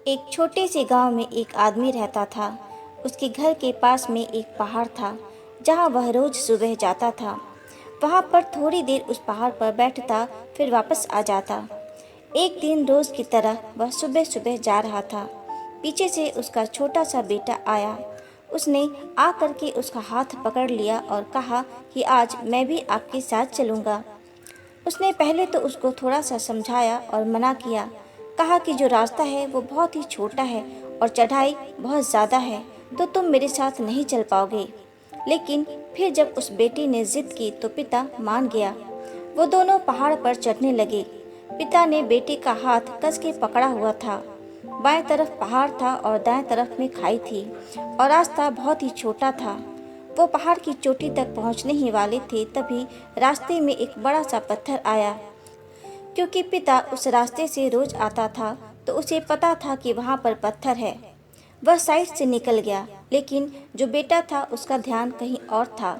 एक छोटे से गांव में एक आदमी रहता था। उसके घर के पास में एक पहाड़ था, जहां वह रोज सुबह जाता था। वहां पर थोड़ी देर उस पहाड़ पर बैठता, फिर वापस आ जाता। एक दिन रोज की तरह वह सुबह सुबह जा रहा था। पीछे से उसका छोटा सा बेटा आया। उसने आ करके उसका हाथ पकड़ लिया और कहा कि आज मैं भी आपके साथ चलूंगा। उसने पहले तो उसको थोड़ा सा समझाया और मना किया। कहा कि जो रास्ता है वो बहुत ही छोटा है और चढ़ाई बहुत ज़्यादा है, तो तुम मेरे साथ नहीं चल पाओगे। लेकिन फिर जब उस बेटी ने जिद की तो पिता मान गया। वो दोनों पहाड़ पर चढ़ने लगे। पिता ने बेटे का हाथ कस के पकड़ा हुआ था। बाएं तरफ पहाड़ था और दाएं तरफ में खाई थी, और रास्ता बहुत ही छोटा था। वो पहाड़ की चोटी तक पहुंचने ही वाले थे, तभी रास्ते में एक बड़ा सा पत्थर आया। क्योंकि पिता उस रास्ते से रोज आता था, तो उसे पता था कि वहां पर पत्थर है। वह साइड से निकल गया, लेकिन जो बेटा था उसका ध्यान कहीं और था,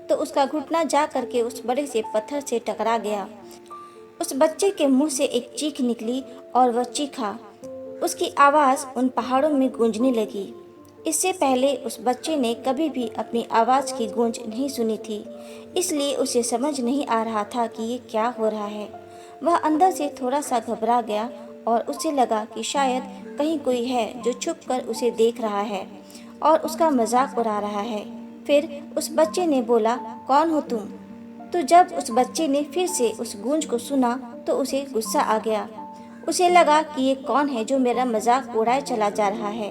तो उसका घुटना जा करके उस बड़े से पत्थर से टकरा गया। उस बच्चे के मुंह से एक चीख निकली और वह चीखा। उसकी आवाज़ उन पहाड़ों में गूंजने लगी। इससे पहले उस बच्चे ने कभी भी अपनी आवाज़ की गूंज नहीं सुनी थी, इसलिए उसे समझ नहीं आ रहा था कि ये क्या हो रहा है। वह अंदर से थोड़ा सा घबरा गया और उसे लगा कि शायद कहीं कोई है जो छुप कर उसे देख रहा है और उसका मजाक उड़ा रहा है। फिर उस बच्चे ने बोला, कौन हो तुम? तो जब उस बच्चे ने फिर से उस गूंज को सुना तो उसे गुस्सा आ गया। उसे लगा कि ये कौन है जो मेरा मजाक उड़ाए चला जा रहा है।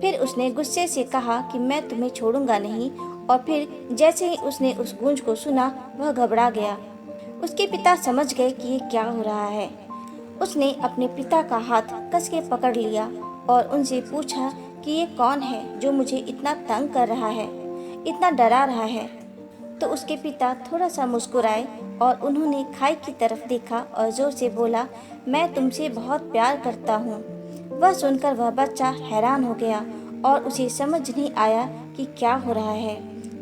फिर उसने गुस्से से कहा कि मैं तुम्हें छोड़ूंगा नहीं, और फिर जैसे ही उसने उस गूंज को सुना वह घबरा गया। उसके पिता समझ गए कि ये क्या हो रहा है। उसने अपने पिता का हाथ कस के पकड़ लिया और उनसे पूछा कि ये कौन है जो मुझे इतना तंग कर रहा है, इतना डरा रहा है। तो उसके पिता थोड़ा सा मुस्कुराए और उन्होंने खाई की तरफ देखा और जोर से बोला, मैं तुमसे बहुत प्यार करता हूँ। वह सुनकर वह बच्चा हैरान हो गया और उसे समझ नहीं आया कि क्या हो रहा है,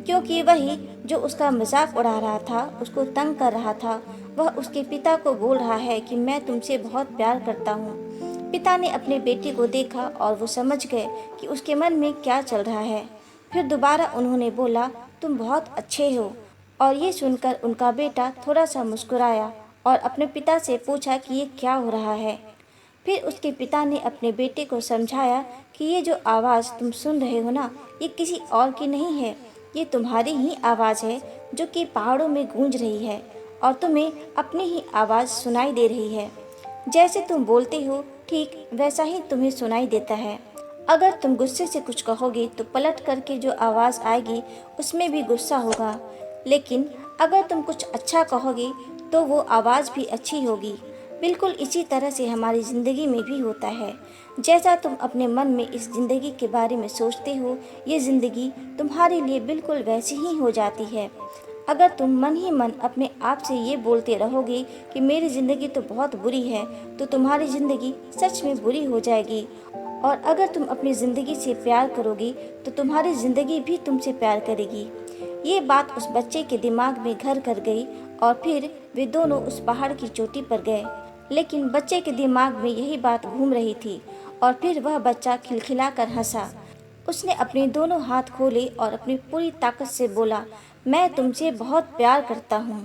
क्योंकि वही जो उसका मजाक उड़ा रहा था, उसको तंग कर रहा था, वह उसके पिता को बोल रहा है कि मैं तुमसे बहुत प्यार करता हूँ। पिता ने अपने बेटे को देखा और वो समझ गए कि उसके मन में क्या चल रहा है। फिर दोबारा उन्होंने बोला, तुम बहुत अच्छे हो। और ये सुनकर उनका बेटा थोड़ा सा मुस्कुराया और अपने पिता से पूछा कि ये क्या हो रहा है। फिर उसके पिता ने अपने बेटे को समझाया कि ये जो आवाज़ तुम सुन रहे हो ना, ये किसी और की नहीं है, ये तुम्हारी ही आवाज़ है जो कि पहाड़ों में गूंज रही है, और तुम्हें अपनी ही आवाज़ सुनाई दे रही है। जैसे तुम बोलते हो ठीक वैसा ही तुम्हें सुनाई देता है। अगर तुम गुस्से से कुछ कहोगे तो पलट करके जो आवाज़ आएगी उसमें भी गुस्सा होगा, लेकिन अगर तुम कुछ अच्छा कहोगे तो वो आवाज़ भी अच्छी होगी। बिल्कुल इसी तरह से हमारी ज़िंदगी में भी होता है। जैसा तुम अपने मन में इस ज़िंदगी के बारे में सोचते हो, ये ज़िंदगी तुम्हारे लिए बिल्कुल वैसी ही हो जाती है। अगर तुम मन ही मन अपने आप से ये बोलते रहोगे कि मेरी ज़िंदगी तो बहुत बुरी है, तो तुम्हारी ज़िंदगी सच में बुरी हो जाएगी। और अगर तुम अपनी ज़िंदगी से प्यार करोगी तो तुम्हारी ज़िंदगी भी तुमसे प्यार करेगी। ये बात उस बच्चे के दिमाग में घर कर गई और फिर वे दोनों उस पहाड़ की चोटी पर गए। लेकिन बच्चे के दिमाग में यही बात घूम रही थी, और फिर वह बच्चा खिलखिलाकर हंसा। उसने अपने दोनों हाथ खोले और अपनी पूरी ताकत से बोला, मैं तुमसे बहुत प्यार करता हूँ।